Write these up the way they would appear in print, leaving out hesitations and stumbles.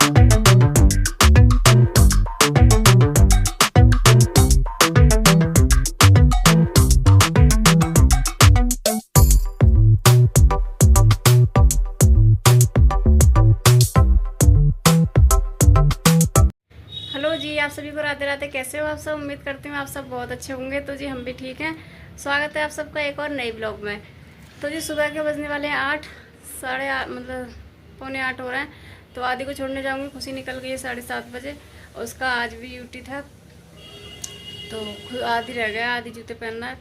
Hello जी, आप सभी को राधे राधे। कैसे हो आप सब? उम्मीद करती हूँ आप सब बहुत अच्छे होंगे। तो जी हम भी ठीक हैं। स्वागत है आप सबका एक और नई ब्लॉग में। तो जी सुबह के बजने वाले हैं 8, साढ़े 8 मतलब पौने 8 हो रहे हैं। तो आदि को छोड़ने जाऊँगी। खुशी निकल गई है 7:30 बजे और उसका आज भी ड्यूटी था। तो आदि रह गया, आदि जूते पहनना है।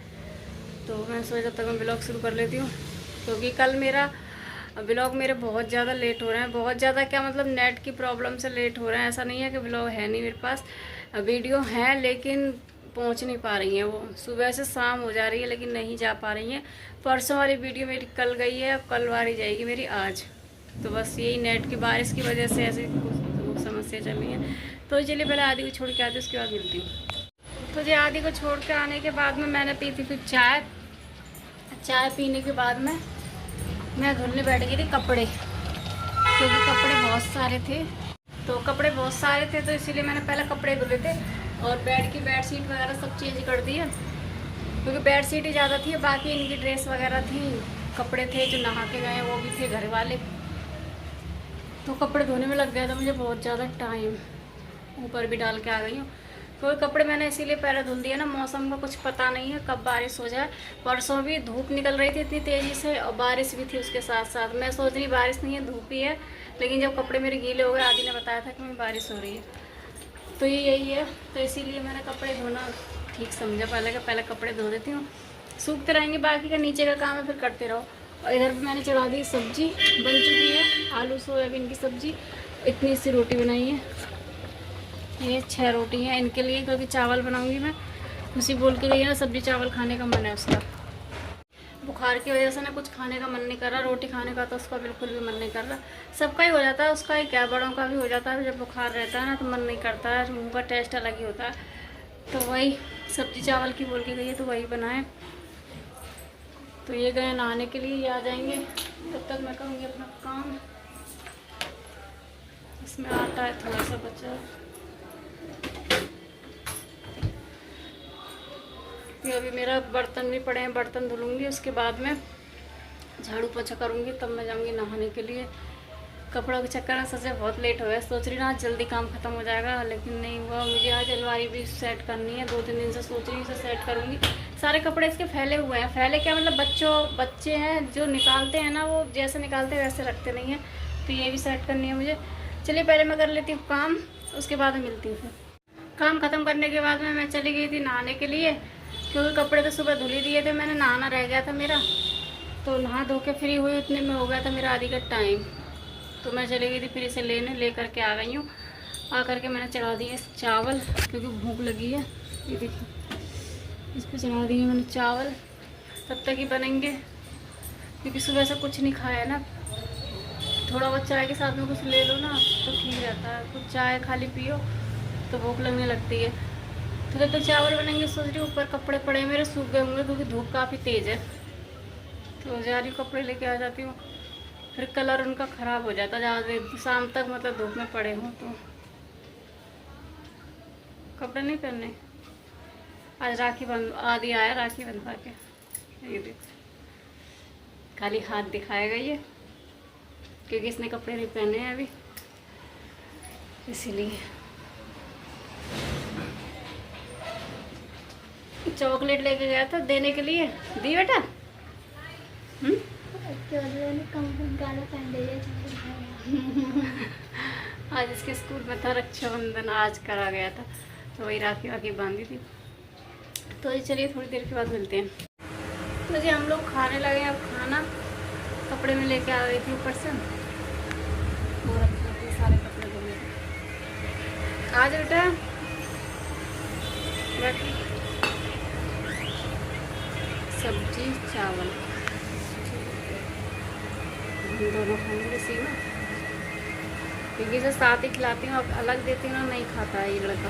तो मैं सोचा जब तक मैं ब्लॉग शुरू कर लेती हूँ, क्योंकि कल मेरा ब्लॉग मेरे बहुत ज़्यादा लेट हो रहे हैं। बहुत ज़्यादा क्या मतलब नेट की प्रॉब्लम से लेट हो रहे हैं। ऐसा नहीं है कि ब्लॉग है नहीं मेरे पास, वीडियो हैं लेकिन पहुंच नहीं पा रही हैं। वो सुबह से शाम हो जा रही है लेकिन नहीं जा पा रही हैं। परसों वाली वीडियो मेरी कल गई है, कल वाली जाएगी मेरी आज। तो बस यही नेट की बारिश की वजह से ऐसे कुछ समस्या चल रही है। तो चलिए पहले आदि को छोड़ के आती हूँ, उसके बाद मिलती हूँ। तो जी आदि को छोड़ के आने के बाद में मैंने पी थी फिर चाय पीने के बाद में मैं धुलने बैठ गई थी कपड़े, क्योंकि कपड़े बहुत सारे थे। तो इसीलिए मैंने पहले कपड़े धुले थे और बेड की बेडशीट वगैरह सब चेंज कर दी है, क्योंकि बेडशीट ही ज़्यादा थी। बाकी इनकी ड्रेस वगैरह थी, कपड़े थे जो नहा के गए वो भी थे घर वाले। तो कपड़े धोने में लग गया था मुझे बहुत ज़्यादा टाइम। ऊपर भी डाल के आ गई हूँ, क्योंकि कपड़े मैंने इसीलिए पहले धुल दिया ना। मौसम का कुछ पता नहीं है कब बारिश हो जाए। परसों भी धूप निकल रही थी इतनी तेज़ी से और बारिश भी थी उसके साथ साथ। मैं सोच रही बारिश नहीं है, धूप ही है। लेकिन जब कपड़े मेरे गीले हो गए, आदि ने बताया था कि मैं बारिश हो रही है, तो ये यही है। तो इसीलिए मैंने कपड़े धोना ठीक समझा पहले कपड़े धो देती हूँ, सूखते रहेंगे। बाकी का नीचे का काम है फिर करते रहो। और इधर भी मैंने चढ़ा दी, सब्जी बन चुकी है, आलू सोयाबीन की सब्जी। इतनी सी रोटी बनाई है, ये 6 रोटी हैं इनके लिए, क्योंकि चावल बनाऊंगी मैं। उसी बोल के गई है ना, सब्जी चावल खाने का मन है उसका। बुखार की वजह से ना कुछ खाने का मन नहीं कर रहा, रोटी खाने का तो उसका बिल्कुल भी मन नहीं कर रहा। सबका ही हो जाता है, उसका ही क्या बड़ों का भी हो जाता है। जब बुखार रहता है ना तो मन नहीं करता है, मुँह का टेस्ट अलग ही होता है। तो वही सब्जी चावल की बोल के गई है तो वही बनाए। तो ये गए नहाने के लिए, ये आ जाएंगे, तब तक मैं करूँगी अपना काम। इसमें आटा है थोड़ा सा बचा। अभी मेरा बर्तन भी पड़े हैं, बर्तन धुलूँगी, उसके बाद में झाड़ू पोछा करूँगी, तब मैं जाऊँगी नहाने के लिए। कपड़ों के चक्कर में सच में बहुत लेट हो गया। सोच रही ना आज जल्दी काम ख़त्म हो जाएगा, लेकिन नहीं हुआ। मुझे आज अलमारी भी सेट करनी है, 2-3 दिन से सोच रही हूँ, इसे सेट करूँगी। सारे कपड़े इसके फैले हुए हैं। फैले क्या मतलब बच्चे हैं जो निकालते हैं ना, वो जैसे निकालते हैं वैसे रखते नहीं हैं। तो ये भी सेट करनी है मुझे। चलिए पहले मैं कर लेती हूँ काम, उसके बाद में मिलती हूँ। फिर काम ख़त्म करने के बाद में मैं चली गई थी नहाने के लिए, क्योंकि कपड़े तो सुबह धुल ही दिए थे मैंने, नहाना रह गया था मेरा। तो नहा धो के फ्री हुई, उतने में हो गया था मेरा आदि का टाइम। तो मैं चली गई थी फिर इसे ले करके आ गई हूँ। आ करके मैंने चढ़ा दिए चावल, क्योंकि भूख लगी है। ये देखिए इस पर चढ़ा दिए मैंने चावल, तब तक ही बनेंगे, क्योंकि सुबह से कुछ नहीं खाया ना। थोड़ा बहुत चाय के साथ में कुछ ले लो ना तो ठीक रहता है। कुछ चाय खाली पियो तो भूख लगने लगती है। तो जब तक चावल बनेंगे सोच रही हूँ, ऊपर कपड़े पड़े मेरे सूख गए होंगे क्योंकि धूप काफ़ी तेज़ है। तो जा रही हूँ कपड़े लेके आ जाती हूँ, फिर कलर उनका ख़राब हो जाता है ज़्यादा शाम तक मतलब धूप में पड़े हों तो। कपड़े नहीं पहनने, आज राखी बंध आदि आया राखी बंधवा के। ये देखो खाली हाथ दिखाएगा ये, क्योंकि इसने कपड़े नहीं पहने हैं अभी, इसीलिए। चॉकलेट लेके गया था देने के लिए, दी बेटा? आज इसके स्कूल में था रक्षाबंधन, आज करा गया था, तो वही राखी वाखी बांधी थी। तो ये चलिए थोड़ी देर के बाद मिलते हैं। तो जी हम लोग खाने लगे अब खाना। कपड़े में लेके आ गई थी ऊपर से, और अपने सारे कपड़े धो गए। आज बेटा बाकी सब्जी चावल दोनों खाएंगे सीमा, क्योंकि इसे साथ ही खिलाती हूँ, अब अलग देती हूँ ना नहीं खाता है ये लड़का।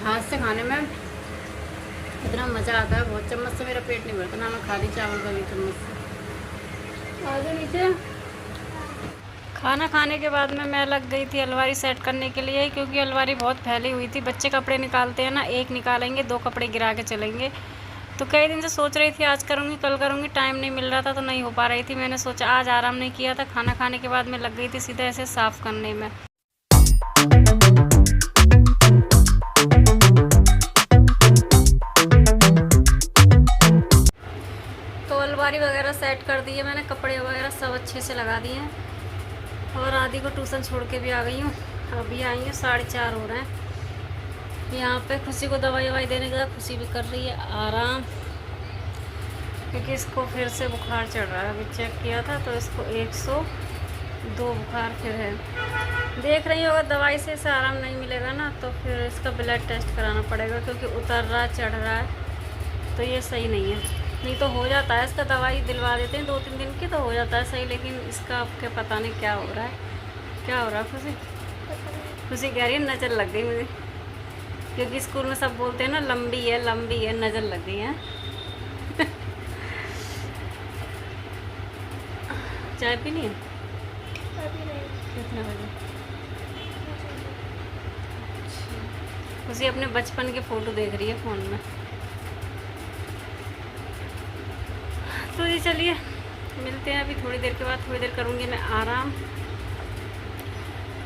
हाथ से खाने में इतना मज़ा आता है, बहुत चम्मच से मेरा पेट नहीं भरता ना, मैं खाली चावल का भी चम्मच से। आगे नीचे खाना खाने के बाद में मैं लग गई थी अलमारी सेट करने के लिए, क्योंकि अलमारी बहुत फैली हुई थी। बच्चे कपड़े निकालते हैं ना, एक निकालेंगे 2 कपड़े गिरा के चलेंगे। तो कई दिन से सोच रही थी आज करूँगी कल करूँगी, टाइम नहीं मिल रहा था तो नहीं हो पा रही थी। मैंने सोचा आज आराम नहीं किया था, खाना खाने के बाद मैं लग गई थी सीधे ऐसे साफ़ करने में। तो अलमारी वगैरह सेट कर दी है मैंने, कपड़े वगैरह सब अच्छे से लगा दिए हैं और आदि को ट्यूशन छोड़ के भी आ गई हूँ। अभी आई हूँ 4:30 हो रहे हैं। यहाँ पे खुशी को दवाई ववाई देने के बाद खुशी भी कर रही है आराम, क्योंकि इसको फिर से बुखार चढ़ रहा है। अभी चेक किया था तो इसको 102 बुखार फिर है। देख रही हो, अगर दवाई से इसे आराम नहीं मिलेगा ना तो फिर इसका ब्लड टेस्ट कराना पड़ेगा, क्योंकि उतर रहा चढ़ रहा है तो ये सही नहीं है। नहीं तो हो जाता है इसका, दवाई दिलवा देते हैं 2-3 दिन की तो हो जाता है सही, लेकिन इसका आपके पता नहीं क्या हो रहा है। क्या हो रहा है खुशी? खुशी कह रही है नज़र लग गई मुझे, क्योंकि स्कूल में सब बोलते हैं ना लंबी है नज़र लग गई है। चाय पीनी है? कितने बजे? खुशी अपने बचपन के फ़ोटो देख रही है फ़ोन में। तो ये चलिए मिलते हैं अभी थोड़ी देर के बाद। थोड़ी देर करूँगी मैं आराम,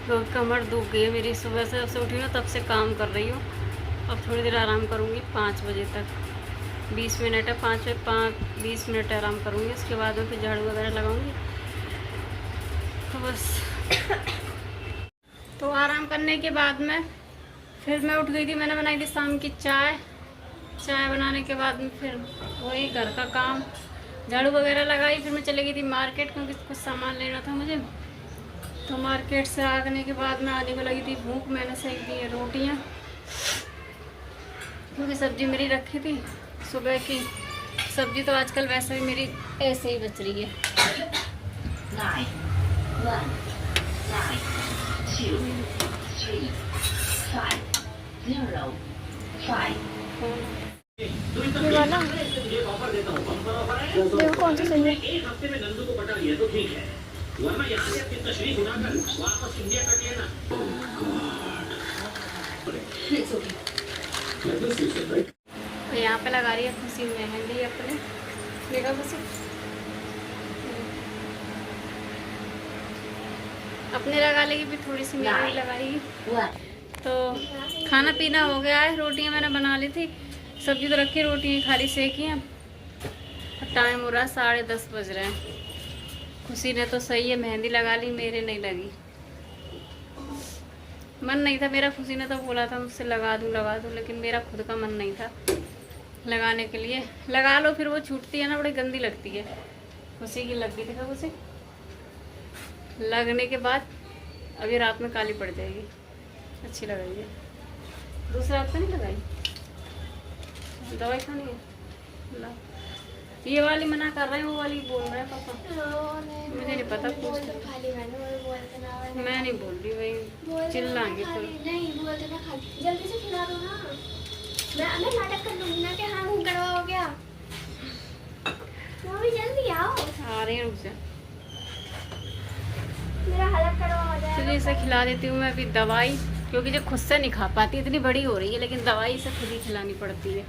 तो कमर दुख गई है मेरी। सुबह से जब से उठी हूँ तब से काम कर रही हूँ। अब थोड़ी देर आराम करूँगी 5 बजे तक, 20 मिनट है, 20 मिनट आराम करूँगी। उसके बाद में फिर झाड़ू वगैरह लगाऊँगी। तो बस तो आराम करने के बाद में फिर मैं उठ गई थी। मैंने बनाई थी शाम की चाय बनाने के बाद में फिर वही घर का काम, झाड़ू वगैरह लगाई। फिर मैं चली गई थी मार्केट, क्योंकि कुछ सामान लेना था मुझे। तो मार्केट से आने के बाद में आने को लगी थी भूख। मैंने सेक दी है रोटियाँ, क्योंकि सब्जी मेरी रखी थी सुबह की। सब्जी तो आजकल वैसे भी मेरी ऐसे ही बच रही है। 9, 1, 9, 2, 3, 5, 0, 5. ये वाला देखो कौन सा सही है। एक हफ्ते में नंदू को पटा लिया तो ठीक है, वरना यहाँ से अपनी तशरीफ उड़ाकर वापस इंडिया कट लेना। तो यहाँ पे लगा रही है खुशी मेहंदी अपने। देखा खुशी अपने लगा लेगी, फिर थोड़ी सी मेरी भी लगाएगी। तो खाना पीना हो गया है। रोटियाँ मैंने बना ली थी, सब्जी तो रखी, रोटियाँ खाली सेकी हैं। टाइम हो रहा है 10:30 बज रहे हैं। खुशी ने तो सही है मेहंदी लगा ली, मेरे नहीं लगी। मन नहीं था मेरा, खुशी ने तो बोला था मुझसे लगा दूँ, लेकिन मेरा खुद का मन नहीं था लगाने के लिए। लगा लो फिर वो छूटती है ना, बड़ी गंदी लगती है। खुशी की लग गई थी, खुशी लगने के बाद अभी रात में काली पड़ जाएगी। अच्छी लगाई है। दूसरा हाथ पे नहीं लगाई, दवाई खानी है ला। ये वाली मना कर रहे हैं, वो वाली बोल रहे हैं पापा। मुझे नहीं पता, मैं नहीं बोल रही भाई, चिल्लाएंगे तो। नहीं बोलते ना, खाली जल्दी से खिला दो ना। मैं नाटक कर लूंगी ना कि हाँ घूम करवा हो गया। मम्मी जल्दी आओ। आ रही है, रुक जा। मेरा हालत करवा हो जाएगा। चलिए इसे खिला देती हूँ मैं अभी दवाई, क्योंकि जो खुद से नहीं खा पाती, इतनी बड़ी हो रही है, लेकिन दवाई से खुद ही खिलानी पड़ती है।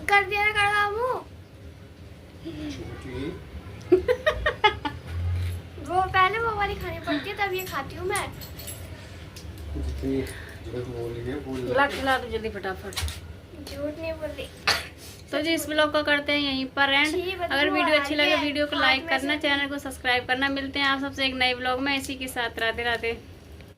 कर दिया ना करवा वो। वो पहले वो वाली खानी पड़ती है, तब ये खाती हूँ मैं। ला खिला दो जल्दी फटाफट। झूठ नहीं बोल रही। तो जी इस ब्लॉग को करते हैं यहीं पर एंड। अगर वीडियो अच्छी लगे वीडियो को लाइक करना, चैनल को सब्सक्राइब करना। मिलते हैं आप सबसे एक नए ब्लॉग में इसी के साथ। राधे राधे।